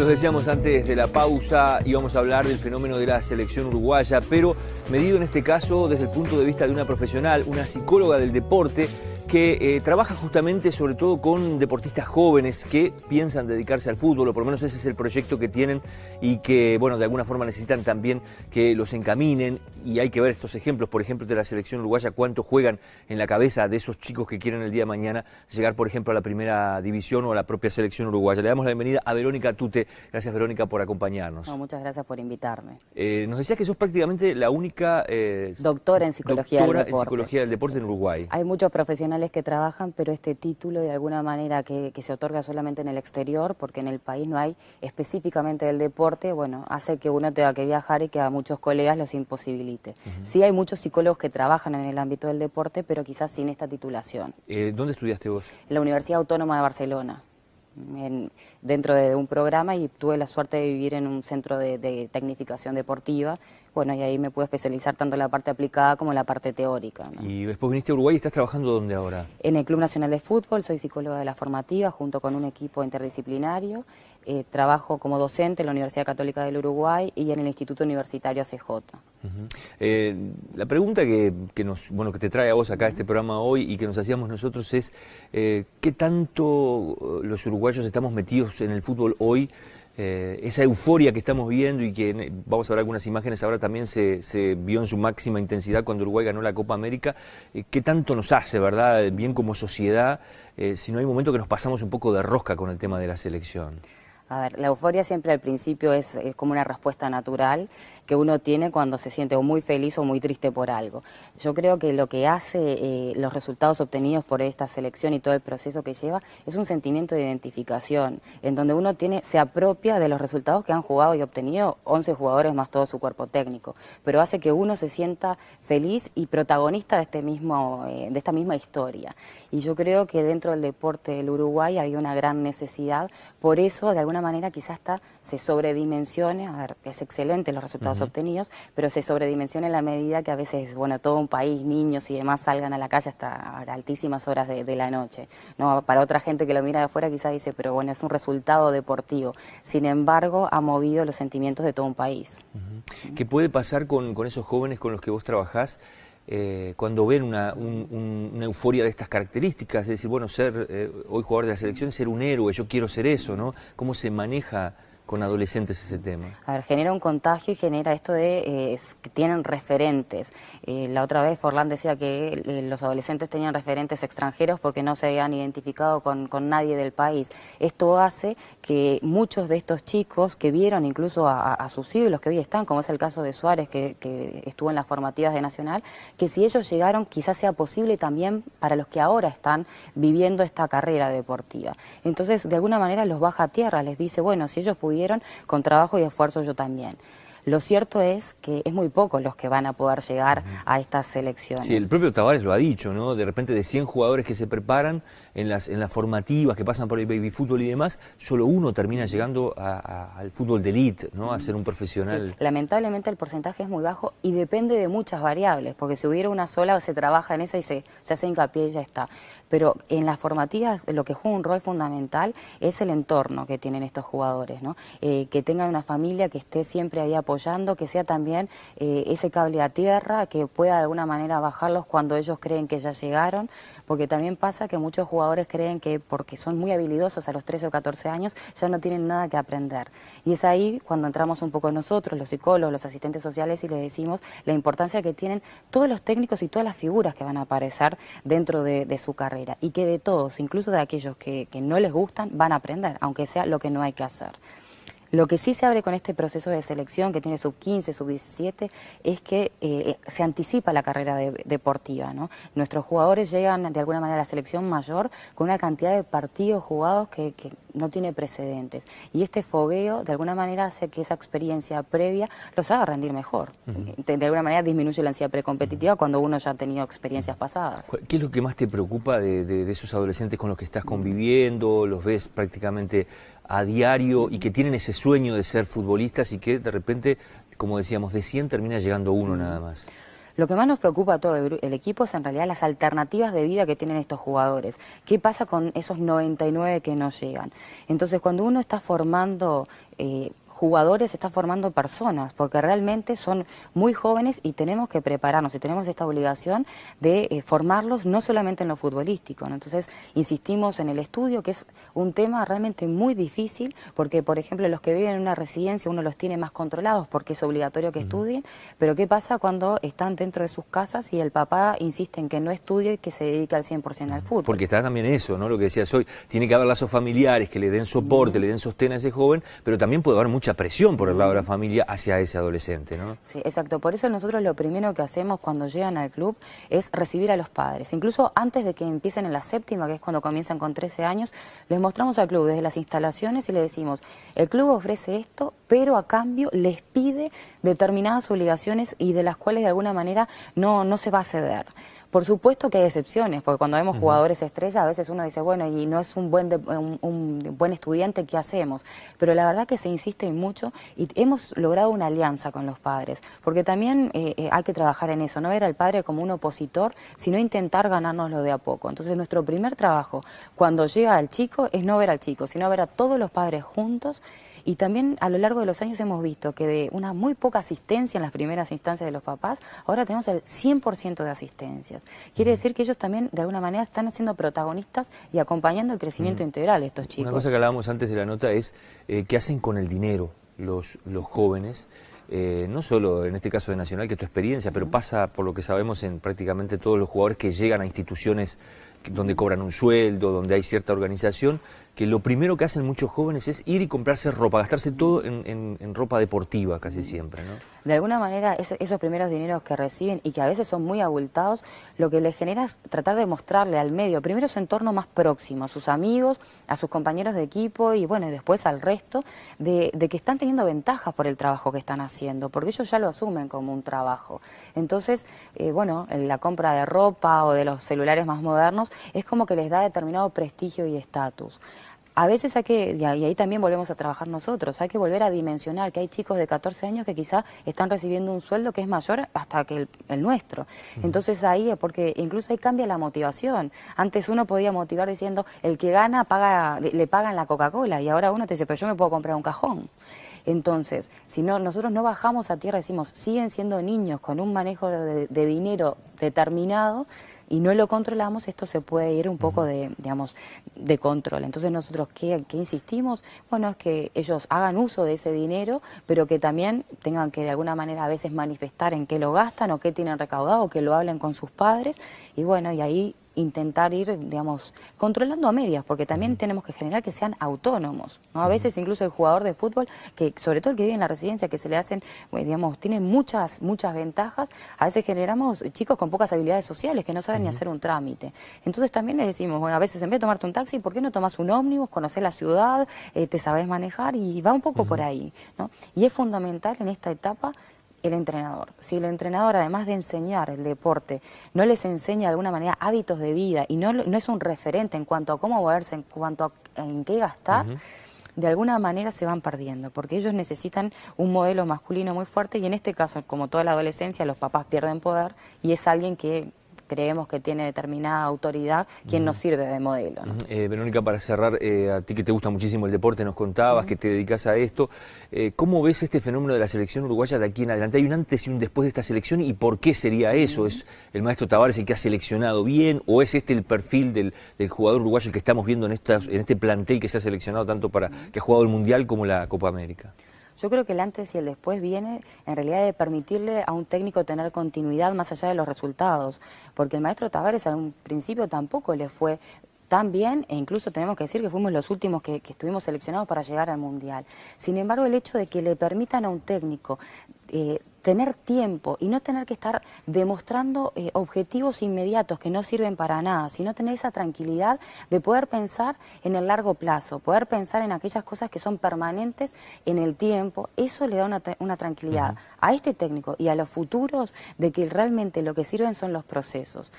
Los decíamos antes de la pausa, íbamos a hablar del fenómeno de la selección uruguaya, pero medido en este caso desde el punto de vista de una profesional, una psicóloga del deporte, que trabaja justamente sobre todo con deportistas jóvenes que piensan dedicarse al fútbol, o por lo menos ese es el proyecto que tienen y que, bueno, de alguna forma necesitan también que los encaminen, y hay que ver estos ejemplos, por ejemplo, de la selección uruguaya, cuánto juegan en la cabeza de esos chicos que quieren el día de mañana llegar, por ejemplo, a la primera división o a la propia selección uruguaya. Le damos la bienvenida a Verónica Tute. Gracias, Verónica, por acompañarnos. No, muchas gracias por invitarme. Nos decías que sos prácticamente la única doctora en psicología del deporte en Uruguay. Hay muchos profesionales que trabajan, pero este título de alguna manera que se otorga solamente en el exterior, porque en el país no hay específicamente del deporte, bueno, hace que uno tenga que viajar y que a muchos colegas los imposibilite. Sí hay muchos psicólogos que trabajan en el ámbito del deporte, pero quizás sin esta titulación. ¿Dónde estudiaste vos? En la Universidad Autónoma de Barcelona. Dentro de un programa, y tuve la suerte de vivir en un centro de tecnificación deportiva. Bueno, y ahí me pude especializar tanto en la parte aplicada como en la parte teórica, ¿no? Y después viniste a Uruguay y estás trabajando ¿dónde ahora? En el Club Nacional de Fútbol, soy psicóloga de la formativa junto con un equipo interdisciplinario. Trabajo como docente en la Universidad Católica del Uruguay y en el Instituto Universitario ACJ. La pregunta que te trae a vos acá a este programa hoy y que nos hacíamos nosotros es ¿qué tanto los uruguayos estamos metidos en el fútbol hoy? Esa euforia que estamos viendo y que vamos a ver algunas imágenes ahora también se vio en su máxima intensidad cuando Uruguay ganó la Copa América. ¿Qué tanto nos hace, verdad, bien como sociedad, si no hay un momento que nos pasamos un poco de rosca con el tema de la selección? A ver, la euforia siempre al principio es como una respuesta natural que uno tiene cuando se siente o muy feliz o muy triste por algo. Yo creo que lo que hace los resultados obtenidos por esta selección y todo el proceso que lleva es un sentimiento de identificación, en donde uno se apropia de los resultados que han jugado y obtenido 11 jugadores más todo su cuerpo técnico, pero hace que uno se sienta feliz y protagonista de esta misma historia. Y yo creo que dentro del deporte del Uruguay había una gran necesidad, por eso de alguna manera quizás se sobredimensione. A ver, es excelente los resultados obtenidos, pero se sobredimensione en la medida que a veces, bueno, todo un país, niños y demás salgan a la calle hasta altísimas horas de la noche, ¿no? Para otra gente que lo mira de afuera quizás dice, pero bueno, es un resultado deportivo. Sin embargo, ha movido los sentimientos de todo un país. ¿Qué puede pasar con esos jóvenes con los que vos trabajás cuando ven una euforia de estas características? Es decir, bueno, ser hoy jugador de la selección es ser un héroe, yo quiero ser eso, ¿no? ¿Cómo se maneja con adolescentes ese tema? A ver, genera un contagio y genera esto de que tienen referentes. La otra vez Forlán decía que los adolescentes tenían referentes extranjeros porque no se habían identificado con nadie del país. Esto hace que muchos de estos chicos que vieron incluso a sus ídolos que hoy están, como es el caso de Suárez que estuvo en las formativas de Nacional, que si ellos llegaron quizás sea posible también para los que ahora están viviendo esta carrera deportiva. Entonces de alguna manera los baja a tierra, les dice, bueno, si ellos pudieron, con trabajo y esfuerzo yo también. Lo cierto es que es muy poco los que van a poder llegar a estas selecciones. Sí, el propio Tavares lo ha dicho, ¿no? De repente de 100 jugadores que se preparan en las formativas, que pasan por el baby fútbol y demás, solo uno termina llegando al fútbol de élite, ¿no? A ser un profesional. Sí, lamentablemente el porcentaje es muy bajo y depende de muchas variables, porque si hubiera una sola se trabaja en esa y se hace hincapié y ya está. Pero en las formativas lo que juega un rol fundamental es el entorno que tienen estos jugadores, ¿no? Que tengan una familia que esté siempre ahí apoyando, que sea también ese cable a tierra, que pueda de alguna manera bajarlos cuando ellos creen que ya llegaron, porque también pasa que muchos jugadores creen que porque son muy habilidosos a los 13 o 14 años ya no tienen nada que aprender. Y es ahí cuando entramos un poco nosotros, los psicólogos, los asistentes sociales, y les decimos la importancia que tienen todos los técnicos y todas las figuras que van a aparecer dentro de su carrera, y que de todos, incluso de aquellos que no les gustan, van a aprender, aunque sea lo que no hay que hacer. Lo que sí se abre con este proceso de selección, que tiene sub-15, sub-17, es que se anticipa la carrera deportiva, ¿no? Nuestros jugadores llegan de alguna manera a la selección mayor con una cantidad de partidos jugados que no tiene precedentes. Y este fogueo de alguna manera hace que esa experiencia previa los haga rendir mejor. De alguna manera disminuye la ansiedad precompetitiva cuando uno ya ha tenido experiencias pasadas. ¿Qué es lo que más te preocupa de esos adolescentes con los que estás conviviendo? ¿Los ves prácticamente a diario y que tienen ese sueño de ser futbolistas y que de repente, como decíamos, de 100 termina llegando uno nada más? Lo que más nos preocupa a todo el equipo es en realidad las alternativas de vida que tienen estos jugadores. ¿Qué pasa con esos 99 que no llegan? Entonces, cuando uno está formando jugadores, está formando personas, porque realmente son muy jóvenes y tenemos que prepararnos y tenemos esta obligación de formarlos no solamente en lo futbolístico, ¿no? Entonces, insistimos en el estudio, que es un tema realmente muy difícil, porque, por ejemplo, los que viven en una residencia uno los tiene más controlados porque es obligatorio que estudien, pero ¿qué pasa cuando están dentro de sus casas y el papá insiste en que no estudie y que se dedique al 100% al fútbol? Porque está también eso, ¿no? Lo que decías hoy, tiene que haber lazos familiares que le den soporte, le den sostén a ese joven, pero también puede haber mucha presión por el lado de la familia hacia ese adolescente, ¿no? Sí, exacto. Por eso nosotros lo primero que hacemos cuando llegan al club es recibir a los padres. Incluso antes de que empiecen en la séptima, que es cuando comienzan con 13 años, les mostramos al club desde las instalaciones y le decimos, el club ofrece esto, pero a cambio les pide determinadas obligaciones y de las cuales de alguna manera no se va a ceder. Por supuesto que hay excepciones, porque cuando vemos jugadores estrella, a veces uno dice, bueno, y no es un buen estudiante, ¿qué hacemos? Pero la verdad que se insiste mucho y hemos logrado una alianza con los padres, porque también hay que trabajar en eso, no ver al padre como un opositor, sino intentar ganárnoslo de a poco. Entonces nuestro primer trabajo cuando llega al chico es no ver al chico, sino ver a todos los padres juntos. Y también a lo largo de los años hemos visto que de una muy poca asistencia en las primeras instancias de los papás, ahora tenemos el 100% de asistencias. Quiere decir que ellos también de alguna manera están siendo protagonistas y acompañando el crecimiento integral de estos chicos. Una cosa que hablábamos antes de la nota es qué hacen con el dinero los jóvenes. No solo en este caso de Nacional, que es tu experiencia, pero pasa por lo que sabemos en prácticamente todos los jugadores que llegan a instituciones donde cobran un sueldo, donde hay cierta organización, que lo primero que hacen muchos jóvenes es ir y comprarse ropa, gastarse todo en ropa deportiva casi siempre, ¿no? De alguna manera esos primeros dineros que reciben y que a veces son muy abultados, lo que les genera es tratar de mostrarle al medio, primero su entorno más próximo, a sus amigos, a sus compañeros de equipo y bueno, y después al resto, de que están teniendo ventajas por el trabajo que están haciendo, porque ellos ya lo asumen como un trabajo. Entonces, bueno, la compra de ropa o de los celulares más modernos es como que les da determinado prestigio y estatus. A veces hay que, y ahí también volvemos a trabajar nosotros, hay que volver a dimensionar que hay chicos de 14 años que quizá están recibiendo un sueldo que es mayor hasta que el nuestro. Entonces ahí, porque incluso ahí cambia la motivación. Antes uno podía motivar diciendo, el que gana le pagan la Coca-Cola, y ahora uno te dice, pero yo me puedo comprar un cajón. Entonces, si no, nosotros no bajamos a tierra, decimos, siguen siendo niños con un manejo de dinero determinado y no lo controlamos, esto se puede ir un poco digamos, de control. Entonces nosotros, ¿qué insistimos? Bueno, es que ellos hagan uso de ese dinero, pero que también tengan que de alguna manera a veces manifestar en qué lo gastan o qué tienen recaudado, o que lo hablen con sus padres, y bueno, y ahí intentar ir, digamos, controlando a medias, porque también tenemos que generar que sean autónomos, ¿no? A veces incluso el jugador de fútbol, que sobre todo el que vive en la residencia, que se le hacen, digamos, tiene muchas ventajas, a veces generamos chicos con pocas habilidades sociales que no saben ni hacer un trámite. Entonces también les decimos, bueno, a veces en vez de tomarte un taxi, ¿por qué no tomas un ómnibus, conocés la ciudad, te sabés manejar? Y va un poco por ahí, ¿no? Y es fundamental en esta etapa el entrenador. Si el entrenador, además de enseñar el deporte, no les enseña de alguna manera hábitos de vida y no es un referente en cuanto a cómo moverse, en cuanto a en qué gastar, de alguna manera se van perdiendo, porque ellos necesitan un modelo masculino muy fuerte y en este caso, como toda la adolescencia, los papás pierden poder y es alguien que creemos que tiene determinada autoridad, quien nos sirve de modelo, ¿no? Verónica, para cerrar, a ti que te gusta muchísimo el deporte, nos contabas que te dedicas a esto, ¿cómo ves este fenómeno de la selección uruguaya de aquí en adelante? ¿Hay un antes y un después de esta selección y por qué sería eso? ¿Es el maestro Tavares el que ha seleccionado bien o es este el perfil del jugador uruguayo el que estamos viendo en este plantel que se ha seleccionado tanto para que ha jugado el Mundial como la Copa América? Yo creo que el antes y el después viene en realidad de permitirle a un técnico tener continuidad más allá de los resultados, porque el maestro Tavares a un principio tampoco le fue tan bien, e incluso tenemos que decir que fuimos los últimos que estuvimos seleccionados para llegar al Mundial. Sin embargo, el hecho de que le permitan a un técnico tener tiempo y no tener que estar demostrando objetivos inmediatos que no sirven para nada, sino tener esa tranquilidad de poder pensar en el largo plazo, poder pensar en aquellas cosas que son permanentes en el tiempo, eso le da una tranquilidad a este técnico y a los futuros de que realmente lo que sirven son los procesos.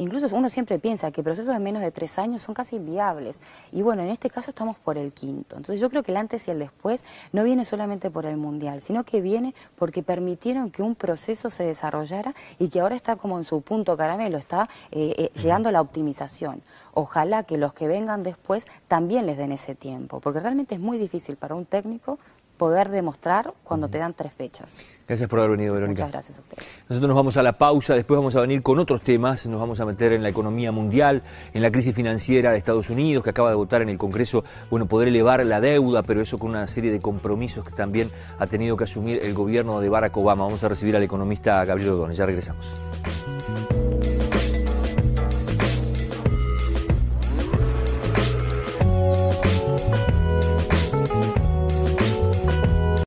incluso uno siempre piensa que procesos de menos de 3 años son casi inviables. Y bueno, en este caso estamos por el 5º. Entonces yo creo que el antes y el después no viene solamente por el Mundial, sino que viene porque permitieron que un proceso se desarrollara y que ahora está como en su punto caramelo, está llegando a la optimización. Ojalá que los que vengan después también les den ese tiempo, porque realmente es muy difícil para un técnico poder demostrar cuando te dan 3 fechas. Gracias por haber venido, Verónica. Muchas gracias a ustedes. Nosotros nos vamos a la pausa, después vamos a venir con otros temas, nos vamos a meter en la economía mundial, en la crisis financiera de Estados Unidos, que acaba de votar en el Congreso, bueno, poder elevar la deuda, pero eso con una serie de compromisos que también ha tenido que asumir el gobierno de Barack Obama. Vamos a recibir al economista Gabriel Ordóñez, ya regresamos.